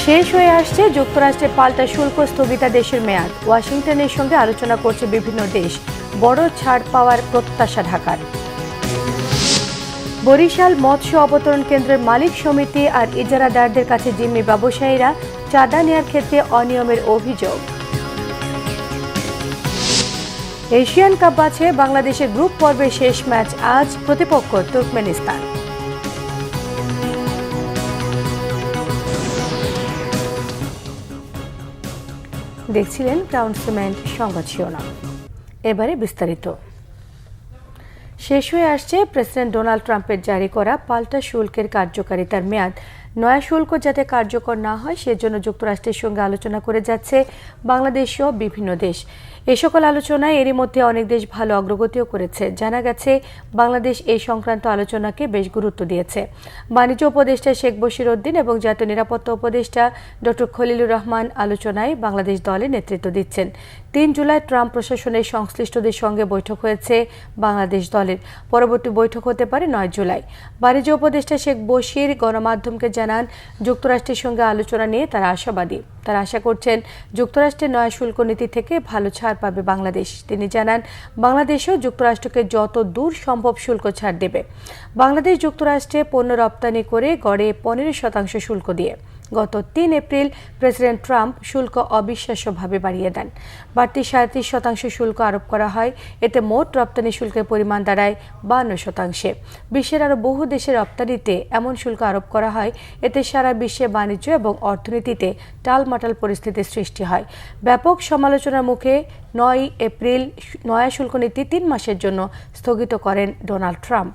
শেষ হয়ে আসছে যুক্তরাষ্ট্রে পাল্টা শুল্ক স্থগিতাদেশের মেয়াদ। ওয়াশিংটনের সঙ্গে আলোচনা করছে বিভিন্ন দেশ। বড় ছাড় পাওয়ার প্রত্যাশা ঢাকার। বরিশাল মৎস্য অবতরণ কেন্দ্রের মালিক সমিতি আর ইজারাদারদের কাছে জিম্মি ব্যবসায়ীরা চাঁদা নেয়ার ক্ষেত্রে অনিয়মের অভিযোগ। এশিয়ান কাপ বাছাই বাংলাদেশের গ্রুপ পর্বের শেষ ম্যাচ আজ, প্রতিপক্ষ তুর্কমেনিস্তান। দেখছিলেন ক্রাউন সিমেন্ট সংবাদ শিরোনাম। এবারে বিস্তারিত। শেষ হয়ে আসছে প্রেসিডেন্ট ডোনাল্ড ট্রাম্পের জারি করা পাল্টা শুল্কের কার্যকারিতার মেয়াদ। নয়া শুল্ক যাতে কার্যকর না হয় সেজন্য যুক্তরাষ্ট্রের সঙ্গে আলোচনা করে যাচ্ছে বাংলাদেশ সহ বিভিন্ন দেশ। এ সকল আলোচনায় এরই মধ্যে অনেক দেশ ভালো অগ্রগতিও করেছে। জানা গেছে বাংলাদেশ এই সংক্রান্ত আলোচনাকে বেশ গুরুত্ব দিয়েছে। বাণিজ্য উপদেষ্টা শেখ বশির উদ্দিন এবং জাতীয় নিরাপত্তা উপদেষ্টা ডক্টর খলিলুর রহমান আলোচনায় বাংলাদেশ দলে নেতৃত্ব দিচ্ছেন। ৩ জুলাই ট্রাম্প প্রশাসনের সংশ্লিষ্টদের সঙ্গে বৈঠক হয়েছে বাংলাদেশ দলের। পরবর্তী বৈঠক হতে পারে ৯ জুলাই। বাণিজ্য উপদেষ্টা শেখ বশির গণমাধ্যমকে জানান, যুক্তরাষ্ট্রের সঙ্গে আলোচনা নিয়ে তারা আশাবাদী। তারা আশা করছেন যুক্তরাষ্ট্রের নয়া শুল্ক নীতি থেকে ভালো ছাড় পাবে বাংলাদেশ। তিনি জানান, বাংলাদেশও যুক্তরাষ্ট্রকে যত দূর সম্ভব শুল্ক ছাড় দেবে। বাংলাদেশ যুক্তরাষ্ট্রে পণ্য রপ্তানি করে গড়ে 15% শুল্ক দিয়ে। গত ৩ এপ্রিল প্রেসিডেন্ট ট্রাম্প শুল্ক অবিশ্বাস্যভাবে বাড়িয়ে দেন। বাড়তি 37% শুল্ক আরোপ করা হয়। এতে মোট রপ্তানি শুল্কের পরিমাণ দাঁড়ায় 52%। বিশ্বের আরও বহু দেশের রপ্তানিতে এমন শুল্ক আরোপ করা হয়, এতে সারা বিশ্বে বাণিজ্য এবং অর্থনীতিতে টালমাটাল পরিস্থিতির সৃষ্টি হয়। ব্যাপক সমালোচনার মুখে ৯ এপ্রিল নয়া শুল্ক নীতি 3 মাসের জন্য স্থগিত করেন Donald Trump.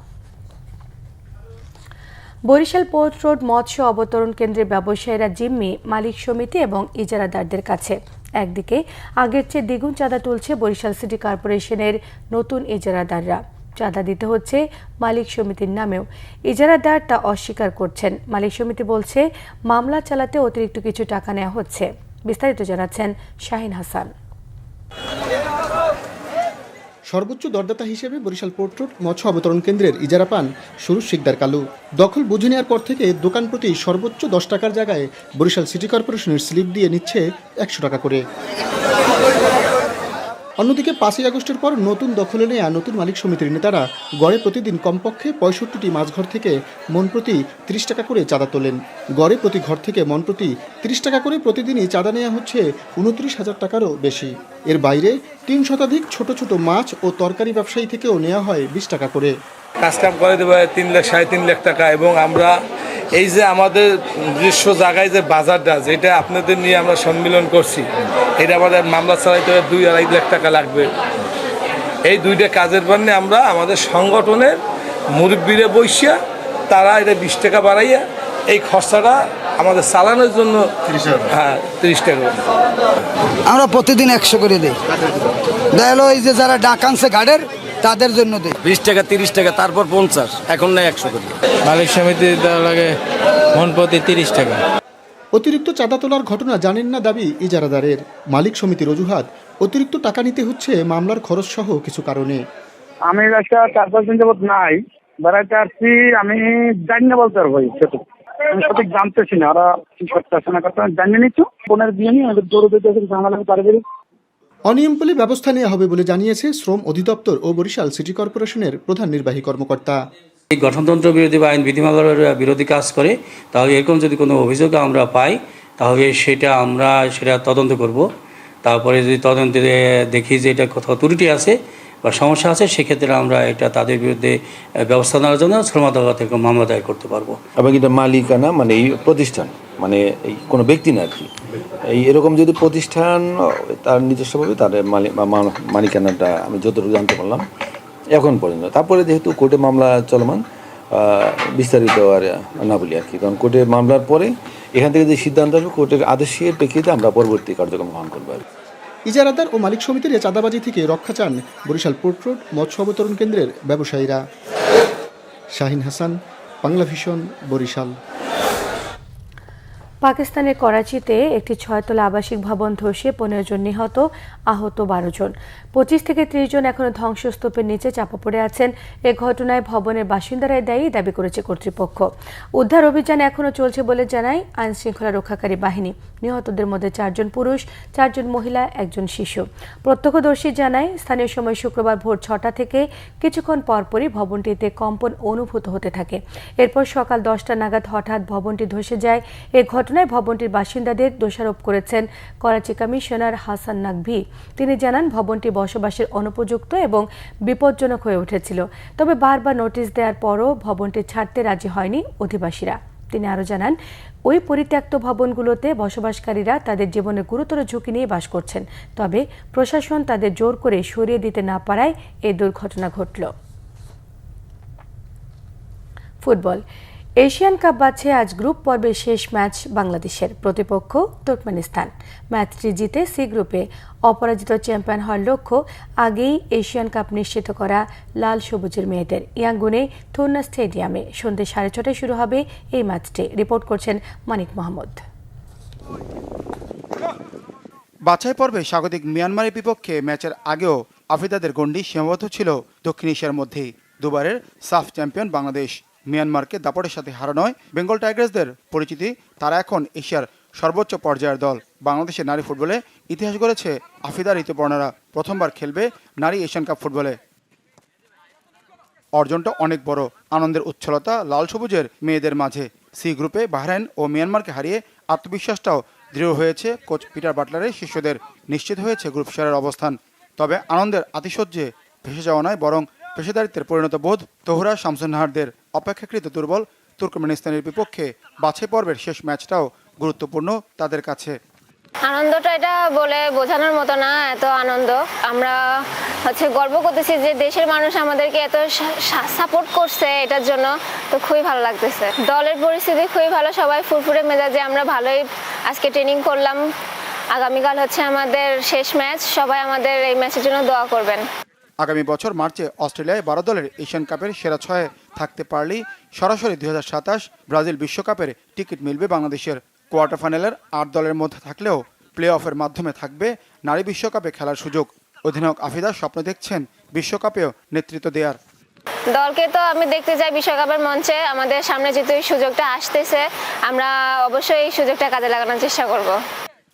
Barishal port road মৎস্য অবতরণ কেন্দ্রের ব্যবসায়ীরা জিম্মি মালিক সমিতি এবং ইজারাদারদের কাছে। একদিকে আগের চেয়ে দ্বিগুণ চাঁদা তুলছে বরিশাল সিটি কর্পোরেশনের নতুন ইজারাদাররা। চাঁদা দিতে হচ্ছে মালিক সমিতির নামেও। ইজারাদার তা অস্বীকার করছেন। মালিক সমিতি বলছে মামলা চালাতে অতিরিক্ত কিছু টাকা নেওয়া হচ্ছে। বিস্তারিত জানাচ্ছেন শাহিন হাসান। সর্বোচ্চ দরদাতা হিসেবে বরিশাল পোর্ট রোড মৎস্য অবতরণ কেন্দ্রের ইজারা পান সুরুজ শিকদার কালু। দখল বুঝে নেওয়ার পর থেকে দোকান প্রতি সর্বোচ্চ 10 টাকার জায়গায় বরিশাল সিটি কর্পোরেশনের স্লিপ দিয়ে নিচ্ছে 100 টাকা করে। অন্যদিকে 5ই আগস্টের পর নতুন দখলে নেয়া নতুন মালিক সমিতির নেতারা গড়ে প্রতিদিন কমপক্ষে 65টি মাছঘর থেকে মন প্রতি 30 টাকা করে চাঁদা তোলেন। গড়ে প্রতি ঘর থেকে মন প্রতি 30 টাকা করে প্রতিদিনই চাঁদা নেওয়া হচ্ছে 29,000 টাকারও বেশি। এর বাইরে 3 শতাধিক ছোট ছোট মাছ ও তরকারি ব্যবসায়ী থেকেও নেওয়া হয় 20 টাকা করে। কাজকাম করে দেবো 3 লাখ 3.5 লাখ টাকা। এবং আমরা এই যে আমাদের নিজস্ব জায়গায় যে বাজারটা, যেটা আপনাদের নিয়ে আমরা সম্মিলন করছি, এটা আমাদের মামলা চালাইতে 2-2.5 লাখ টাকা লাগবে। এই দুইটা কাজের জন্য আমরা আমাদের সংগঠনের মুরব্বীরা বসিয়া তারা এটা 20 টাকা বাড়াইয়া এই খরচাটা আমাদের চালানোর জন্য 30 টাকা। আমরা প্রতিদিন 100 করে দিই। দেখলো এই যে যারা ডাকানছে গাড়ের তাদের জন্য দিই 20 টাকা 30 টাকা, তারপর 50, এখন না 100 করে। মালিক সমিতি দেওয়া লাগে মন প্রতি 30 টাকা। অতিরিক্ত চাঁদা তোলার ঘটনা জানেন না দাবি ইজারাদারের। মালিক সমিতির অজুহাত, অতিরিক্ত টাকা নিতে হচ্ছে মামলার খরচ সহ কিছু কারণে। আমি একটা 4-5 দিন যাবত নাই বেড়াইতে আসছি, আমি জানি না বলতে পারবো। আমি সঠিক জানতেছি না ওরা কি করতেছে না করতে। জানিয়ে নিচ্ছ বোনের বিয়ে নিয়ে দৌড়ে দিতে ঝামেলা পারবে। অনিয়ম পেলে ব্যবস্থা নেওয়া হবে বলে জানিয়েছে শ্রম অধিদপ্তর ও বরিশাল সিটি কর্পোরেশনের প্রধান নির্বাহী কর্মকর্তা। এই গঠনতন্ত্র বিরোধী বা আইন বিধিমালার বিরোধী কাজ করে, তাহলে এরকম যদি কোনো অভিযোগ আমরা পাই তাহলে আমরা সেটা তদন্ত করব। তারপরে যদি তদন্তে দেখি যে এটা কোথাও ত্রুটি আছে বা সমস্যা আছে, সেক্ষেত্রে আমরা এটা তাদের বিরুদ্ধে ব্যবস্থা নেওয়ার জন্য শ্রম আদালত থেকে মামলা দায়ের করতে পারবো। এবং এটা মালিকানা মানে এই প্রতিষ্ঠান, মানে এই কোনো ব্যক্তি না আর কি। এই এরকম যদি প্রতিষ্ঠান তার নিজস্বভাবে তার মালিকানাটা আমি যতটুকু জানতে পারলাম এখন পর্যন্ত। তারপরে যেহেতু কোর্টে মামলা চলমান, বিস্তারিত আর না বলি আর কি, কারণ কোর্টের মামলার পরে এখান থেকে যে সিদ্ধান্ত আসবে কোর্টের আদেশের প্রেক্ষিতে আমরা পরবর্তী কার্যক্রম গ্রহণ করবো। ইজারাদার ও মালিক সমিতির এই চাঁদাবাজি থেকে রক্ষা চান বরিশাল পোর্ট রোড মৎস্য অবতরণ কেন্দ্রের ব্যবসায়ীরা। শাহিন হাসান, বাংলা ভিশন, বরিশাল। পাকিস্তানের করাচিতে একটি 6তলা আবাসিক ভবন ধসে 15 জন নিহত, আহত 12 জন। 25 থেকে 30 জন এখনো ধ্বংসস্তূপের নিচে চাপা পড়ে আছেন। এ ঘটনায় ভবনের বাসিন্দারাই দায়ী দাবি করেছে কর্তৃপক্ষ। উদ্ধার অভিযান এখনো চলছে বলে জানায় আইন শৃঙ্খলা রক্ষাকারী বাহিনী। নিহতদের মধ্যে 4 জন পুরুষ, 4 জন মহিলা, 1 জন শিশু। প্রত্যক্ষদর্শী জানায় স্থানীয় সময় শুক্রবার ভোর 6টা থেকে কিছুক্ষণ পরপরই ভবনটিতে কম্পন অনুভূত হতে থাকে। এরপর সকাল 10টা নাগাদ হঠাৎ ভবনটি ধসে যায়। এ ঘটনায় ভবনটির বাসিন্দাদের দোষারোপ করেছেন করাচি কমিশনার হাসান নাকভি। তিনি জানান ভবনটি বসবাসের অনুপযুক্ত এবং বিপজ্জনক হয়ে উঠেছিল। তবে বারবার নোটিশ দেওয়ার পরও ভবনটি ছাড়তে রাজি হয়নি অধিবাসীরা। তিনি আরও জানান, ওই পরিত্যক্ত ভবনগুলোতে বসবাসকারীরা তাদের জীবনের গুরুতর ঝুঁকি নিয়ে বাস করছেন। তবে প্রশাসন তাদের জোর করে সরিয়ে দিতে না পারায় এই দুর্ঘটনা ঘটল। ফুটবল এশিয়ান কাপ বাছে আজ গ্রুপ পর্বের শেষ ম্যাচ বাংলাদেশের। প্রতিপক্ষ তুর্কমেনিস্তান। ম্যাচটি জিতে সি গ্রুপে অপরাজিত চ্যাম্পিয়ন হওয়ার লক্ষ্য আগেই এশিয়ান কাপ নিশ্চিত করা লাল সবুজের মেয়েদের। ইয়াঙ্গুনে থুরনা স্টেডিয়ামে সন্ধ্যে 6:30টায় শুরু হবে এই ম্যাচটি। রিপোর্ট করছেন মানিক মাহমুদ। বাছাই পর্বে স্বাগতিক মিয়ানমারের বিপক্ষে ম্যাচের আগেও আফ্রিদাদের গণ্ডি সীমাবদ্ধ ছিল দক্ষিণ এশিয়ার মধ্যেই। দুবারের সাফ চ্যাম্পিয়ন বাংলাদেশ মিয়ানমারকে দাপটের সাথে হারানোয় বেঙ্গল টাইগার্সদের পরিচিতি। তারা এখন এশিয়ার সর্বোচ্চ পর্যায়ের দল। বাংলাদেশের নারী ফুটবলে ইতিহাস গড়েছে আফ্রিদা ঋতুপর্ণারা। প্রথমবার খেলবে নারী এশিয়ান কাপ ফুটবলে। অর্জনটা অনেক বড়। আনন্দের উচ্ছলতা লাল সবুজের মেয়েদের মাঝে। সি গ্রুপে বাহরাইন ও মিয়ানমারকে হারিয়ে আত্মবিশ্বাসটাও দৃঢ় হয়েছে কোচ পিটার বাটলারের শিষ্যদের। নিশ্চিত হয়েছে গ্রুপ শেয়ারের অবস্থান। তবে আনন্দের আতিশয্যে ভেসে যাওয়া নয়, বরং পেশাদারিত্বের পরিণত বোধ তহুরা শামসুন্নাহারদের। অপেক্ষাকৃত দুর্বল তুর্কমেনিস্তানের বিপক্ষে বাছাই পর্বের শেষ ম্যাচটাও গুরুত্বপূর্ণ তাদের কাছে। আনন্দটা এটা বলে বোঝানোর মতো না, এত আনন্দ। আমরা গর্ব করতেছি যে দেশের মানুষ আমাদেরকে এত সাপোর্ট করছে, এটার জন্য তো খুবই ভালো লাগতেছে। দলের পরিস্থিতি খুবই ভালো, সবাই ফুরফুরে মেজাজে। আমরা ভালোই আজকে ট্রেনিং করলাম। আগামীকাল আমাদের শেষ ম্যাচ। সবাই আমাদের এই ম্যাচের জন্য দোয়া করবেন। আগামী বছর মার্চে অস্ট্রেলিয়ায় 12 দলের এশিয়ান কাপের সেরা 6-এ থাকতে পারলেই সরাসরি 2027 ব্রাজিল বিশ্বকাপের টিকিট মিলবে বাংলাদেশের। কোয়ার্টার ফাইনালের 8 দলের মধ্যে থাকলেও প্লে অফের মাধ্যমে থাকবে নারী বিশ্বকাপে খেলার সুযোগ। অধিনায়ক আফিদা স্বপ্ন দেখছেন বিশ্বকাপেও নেতৃত্ব দেওয়ার। দলকে তো আমি দেখতে চাই বিশ্বকাপের মঞ্চে। আমাদের সামনে যেহেতু এই সুযোগটা আসতেছে, আমরা অবশ্যই এই সুযোগটা কাজে লাগানোর চেষ্টা করব।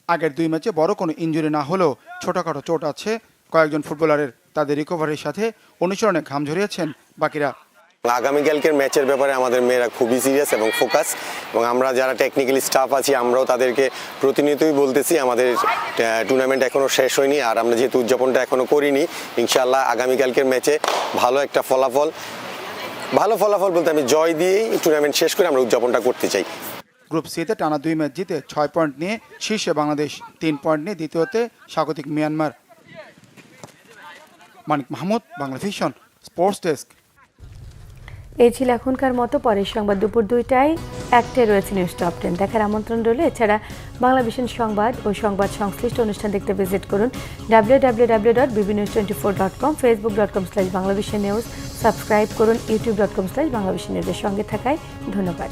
আগের 2 ম্যাচে বড় কোনো ইনজুরি না হলেও ছোটখাটো চোট আছে কয়েকজন ফুটবলারের। তাদের রিকভারির সাথে অনুশীলনে ঘাম ঝরিয়েছেন বাকিরা। আগামীকালকের ম্যাচের ব্যাপারে আমাদের মেয়েরা খুবই সিরিয়াস এবং ফোকাস, এবং আমরা যারা টেকনিক্যালি স্টাফ আছি আমরাও তাদেরকে প্রতিনিয়তই বলতেছি আমাদের টুর্নামেন্ট এখনও শেষ হয়নি, আর আমরা যেহেতু উদযাপনটা এখনও করিনি, ইনশাআল্লাহ আগামীকালকের ম্যাচে ভালো একটা ফলাফল বলতে আমি জয় দিয়েই টুর্নামেন্ট শেষ করে আমরা উদযাপনটা করতে চাই। গ্রুপ সিতে টানা 2 ম্যাচ জিতে 6 পয়েন্ট নিয়ে শীর্ষে বাংলাদেশ, 3 পয়েন্ট নিয়ে দ্বিতীয়তে স্বাগতিক Myanmar. Manik Mahmud, Bangla vision, sports desk. এই ছিল এখনকার মতো। পরের সংবাদ দুপুর 2টায়। 1টায় রয়েছে নিউজ টপ 10 দেখার আমন্ত্রণ রইল। এছাড়া বাংলা ভিশন সংবাদ ও সংবাদ সংশ্লিষ্ট অনুষ্ঠান দেখতে ভিজিট করুন www.bbnews24.com, facebook.com/banglavishnnews, সাবস্ক্রাইব করুন youtube.com/banglavishnnews। সঙ্গে থাকায় ধন্যবাদ।